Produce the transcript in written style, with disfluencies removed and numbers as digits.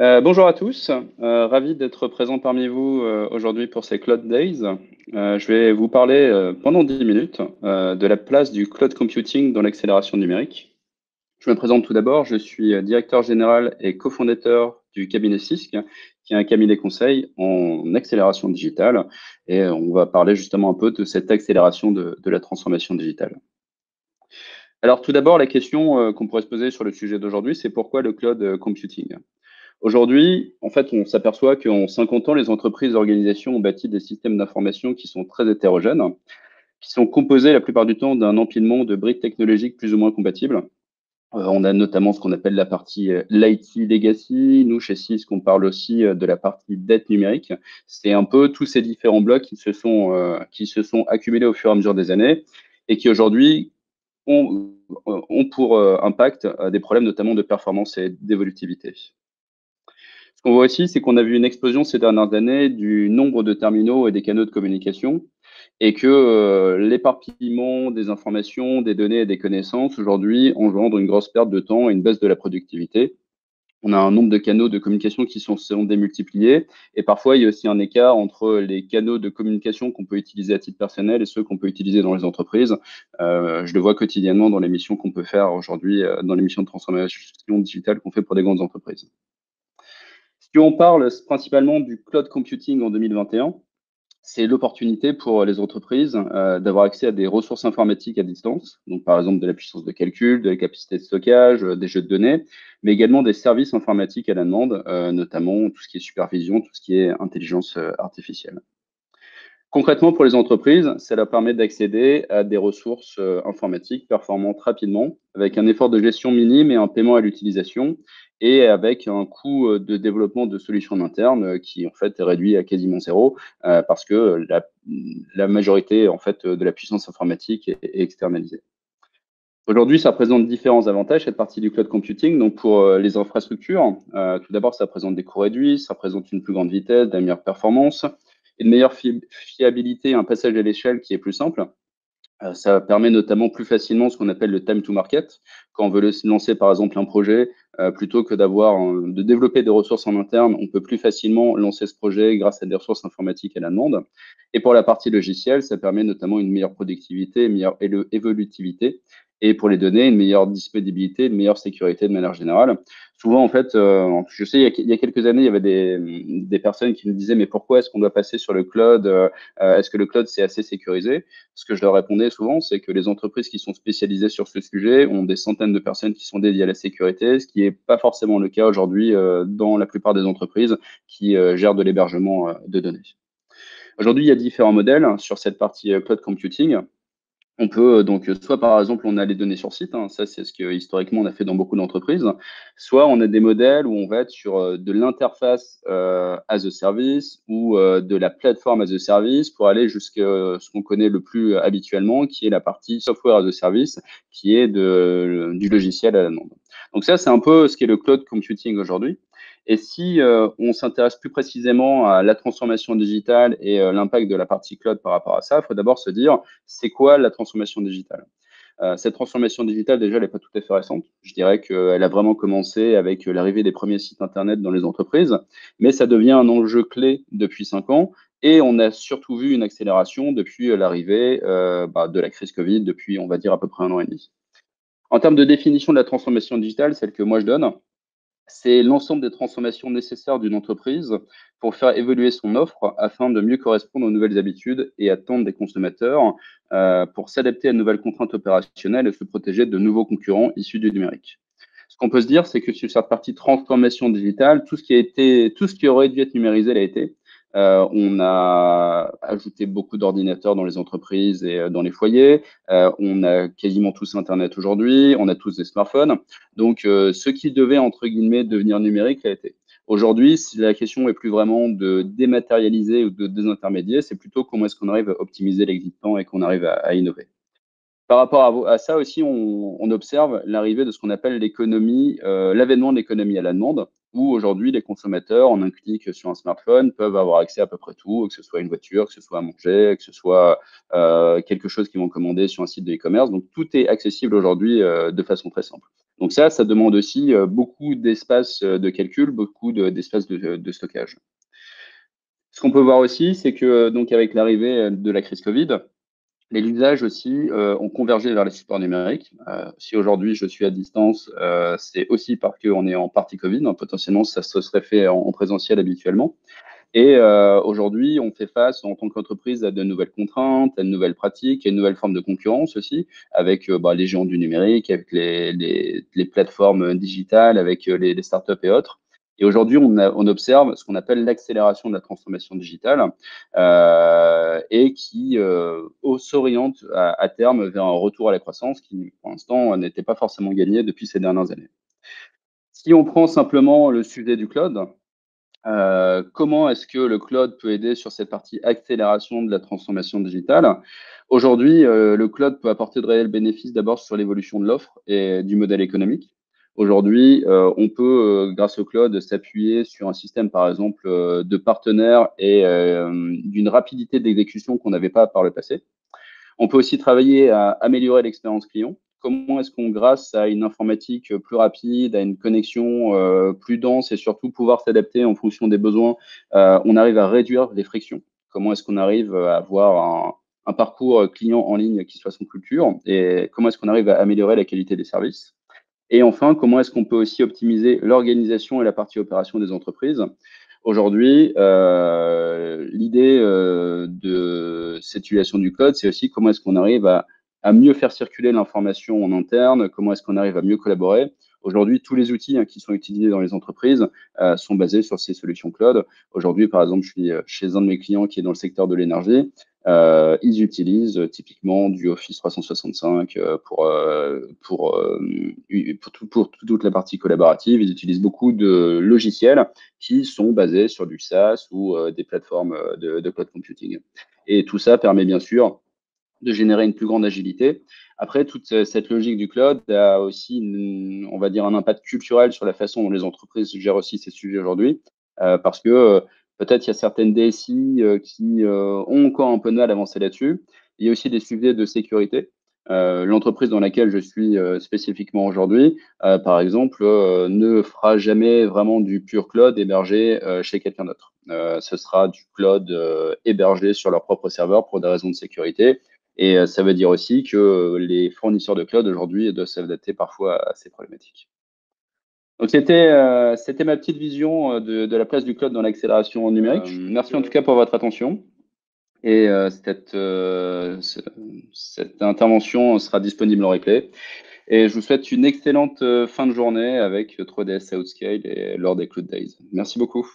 Bonjour à tous, ravi d'être présent parmi vous aujourd'hui pour ces Cloud Days. Je vais vous parler pendant 10 minutes de la place du cloud computing dans l'accélération numérique. Je me présente tout d'abord, je suis directeur général et cofondateur du cabinet CISC, qui est un cabinet conseil en accélération digitale, et on va parler justement un peu de cette accélération de la transformation digitale. Alors tout d'abord, la question qu'on pourrait se poser sur le sujet d'aujourd'hui, c'est pourquoi le cloud computing? Aujourd'hui, en fait, on s'aperçoit qu'en 50 ans, les entreprises et organisations ont bâti des systèmes d'information qui sont très hétérogènes, qui sont composés la plupart du temps d'un empilement de briques technologiques plus ou moins compatibles. On a notamment ce qu'on appelle la partie l'IT legacy. Nous, chez Cisco, on parle aussi de la partie dette numérique. C'est un peu tous ces différents blocs qui se sont accumulés au fur et à mesure des années et qui aujourd'hui ont pour impact des problèmes notamment de performance et d'évolutivité. Ce qu'on voit aussi, c'est qu'on a vu une explosion ces dernières années du nombre de terminaux et des canaux de communication et que l'éparpillement des informations, des données et des connaissances aujourd'hui engendre une grosse perte de temps et une baisse de la productivité. On a un nombre de canaux de communication qui sont démultipliés et parfois il y a aussi un écart entre les canaux de communication qu'on peut utiliser à titre personnel et ceux qu'on peut utiliser dans les entreprises. Je le vois quotidiennement dans les missions qu'on peut faire aujourd'hui, dans les missions de transformation digitale qu'on fait pour des grandes entreprises. Si on parle principalement du cloud computing en 2021, c'est l'opportunité pour les entreprises d'avoir accès à des ressources informatiques à distance, donc par exemple de la puissance de calcul, de la capacité de stockage, des jeux de données, mais également des services informatiques à la demande, notamment tout ce qui est supervision, tout ce qui est intelligence artificielle. Concrètement, pour les entreprises, ça leur permet d'accéder à des ressources informatiques performantes rapidement, avec un effort de gestion minime et un paiement à l'utilisation, et avec un coût de développement de solutions en interne qui en fait est réduit à quasiment zéro, parce que la majorité en fait de la puissance informatique est externalisée. Aujourd'hui, ça présente différents avantages, cette partie du cloud computing. Donc, pour les infrastructures, tout d'abord, ça présente des coûts réduits, ça présente une plus grande vitesse, de la meilleure performance, une meilleure fiabilité, un passage à l'échelle qui est plus simple. Ça permet notamment plus facilement ce qu'on appelle le time to market. Quand on veut lancer, par exemple, un projet, plutôt que de développer des ressources en interne, on peut plus facilement lancer ce projet grâce à des ressources informatiques à la demande. Et pour la partie logicielle, ça permet notamment une meilleure productivité, une meilleure évolutivité. Et pour les données, une meilleure disponibilité, une meilleure sécurité de manière générale. Souvent, en fait, je sais, il y a quelques années, il y avait des personnes qui me disaient, mais pourquoi est-ce qu'on doit passer sur le cloud? Est-ce que le cloud, c'est assez sécurisé? Ce que je leur répondais souvent, c'est que les entreprises qui sont spécialisées sur ce sujet ont des centaines de personnes qui sont dédiées à la sécurité, ce qui n'est pas forcément le cas aujourd'hui dans la plupart des entreprises qui gèrent de l'hébergement de données. Aujourd'hui, il y a différents modèles sur cette partie cloud computing. On peut donc, soit par exemple, on a les données sur site, hein, ça c'est ce que historiquement on a fait dans beaucoup d'entreprises, soit on a des modèles où on va être sur de l'interface as a service ou de la plateforme as a service pour aller jusqu'à ce qu'on connaît le plus habituellement, qui est la partie software as a service, qui est du logiciel à la demande. Donc ça, c'est un peu ce qu'est le cloud computing aujourd'hui. Et si on s'intéresse plus précisément à la transformation digitale et l'impact de la partie cloud par rapport à ça, il faut d'abord se dire, c'est quoi la transformation digitale? Cette transformation digitale, déjà, elle n'est pas tout à fait récente. Je dirais qu'elle a vraiment commencé avec l'arrivée des premiers sites Internet dans les entreprises, mais ça devient un enjeu clé depuis 5 ans. Et on a surtout vu une accélération depuis l'arrivée de la crise Covid, depuis, on va dire, à peu près 1 an et demi. En termes de définition de la transformation digitale, celle que moi je donne, c'est l'ensemble des transformations nécessaires d'une entreprise pour faire évoluer son offre afin de mieux correspondre aux nouvelles habitudes et attentes des consommateurs, pour s'adapter à de nouvelles contraintes opérationnelles et se protéger de nouveaux concurrents issus du numérique. Ce qu'on peut se dire, c'est que sur cette partie transformation digitale, tout ce qui aurait dû être numérisé l'a été. On a ajouté beaucoup d'ordinateurs dans les entreprises et dans les foyers. On a quasiment tous Internet aujourd'hui. On a tous des smartphones. Donc, ce qui devait, entre guillemets, devenir numérique l'a été. Aujourd'hui, si la question est plus vraiment de dématérialiser ou de désintermédier, c'est plutôt comment est-ce qu'on arrive à optimiser l'existant et qu'on arrive à innover. Par rapport à ça aussi, on observe l'arrivée de ce qu'on appelle l'économie, l'avènement de l'économie à la demande. où aujourd'hui les consommateurs, en un clic sur un smartphone, peuvent avoir accès à peu près tout, que ce soit une voiture, que ce soit à manger, que ce soit quelque chose qu'ils vont commander sur un site de e-commerce. Donc tout est accessible aujourd'hui de façon très simple. Donc ça demande aussi beaucoup d'espace de calcul, beaucoup d'espace de stockage. Ce qu'on peut voir aussi, c'est que donc avec l'arrivée de la crise Covid, les usages aussi ont convergé vers les supports numériques. Si aujourd'hui je suis à distance, c'est aussi parce qu'on est en partie Covid, hein. Potentiellement, ça se serait fait en présentiel habituellement. Et aujourd'hui, on fait face en tant qu'entreprise à de nouvelles contraintes, à de nouvelles pratiques, à une nouvelle forme de concurrence aussi, avec les géants du numérique, avec les plateformes digitales, avec les startups et autres. Et aujourd'hui, on observe ce qu'on appelle l'accélération de la transformation digitale et qui s'oriente à terme vers un retour à la croissance qui, pour l'instant, n'était pas forcément gagné depuis ces dernières années. Si on prend simplement le sujet du cloud, comment est-ce que le cloud peut aider sur cette partie accélération de la transformation digitale? Aujourd'hui, le cloud peut apporter de réels bénéfices d'abord sur l'évolution de l'offre et du modèle économique. Aujourd'hui, on peut, grâce au cloud, s'appuyer sur un système, par exemple, de partenaires et d'une rapidité d'exécution qu'on n'avait pas par le passé. On peut aussi travailler à améliorer l'expérience client. Comment est-ce qu'on, grâce à une informatique plus rapide, à une connexion plus dense et surtout pouvoir s'adapter en fonction des besoins, on arrive à réduire les frictions? Comment est-ce qu'on arrive à avoir un parcours client en ligne qui soit son culture? Et comment est-ce qu'on arrive à améliorer la qualité des services? Et enfin, comment est-ce qu'on peut aussi optimiser l'organisation et la partie opération des entreprises? Aujourd'hui, l'idée de cette utilisation du code, c'est aussi comment est-ce qu'on arrive à mieux faire circuler l'information en interne, comment est-ce qu'on arrive à mieux collaborer. Aujourd'hui, tous les outils qui sont utilisés dans les entreprises sont basés sur ces solutions cloud. Aujourd'hui, par exemple, je suis chez un de mes clients qui est dans le secteur de l'énergie. Ils utilisent typiquement du Office 365 pour toute la partie collaborative. Ils utilisent beaucoup de logiciels qui sont basés sur du SaaS ou des plateformes de cloud computing. Et tout ça permet bien sûr de générer une plus grande agilité. Après, toute cette logique du cloud a aussi, on va dire, un impact culturel sur la façon dont les entreprises gèrent aussi ces sujets aujourd'hui, parce que peut-être il y a certaines DSI qui ont encore un peu de mal à avancer là-dessus. Il y a aussi des sujets de sécurité. L'entreprise dans laquelle je suis spécifiquement aujourd'hui, par exemple, ne fera jamais vraiment du pur cloud hébergé chez quelqu'un d'autre. Ce sera du cloud hébergé sur leur propre serveur pour des raisons de sécurité. Et ça veut dire aussi que les fournisseurs de cloud aujourd'hui doivent s'adapter parfois à ces problématiques. Donc c'était ma petite vision de la place du cloud dans l'accélération numérique. Merci en tout cas pour votre attention. Et cette intervention sera disponible en replay. Et je vous souhaite une excellente fin de journée avec 3DS Outscale et lors des Cloud Days. Merci beaucoup.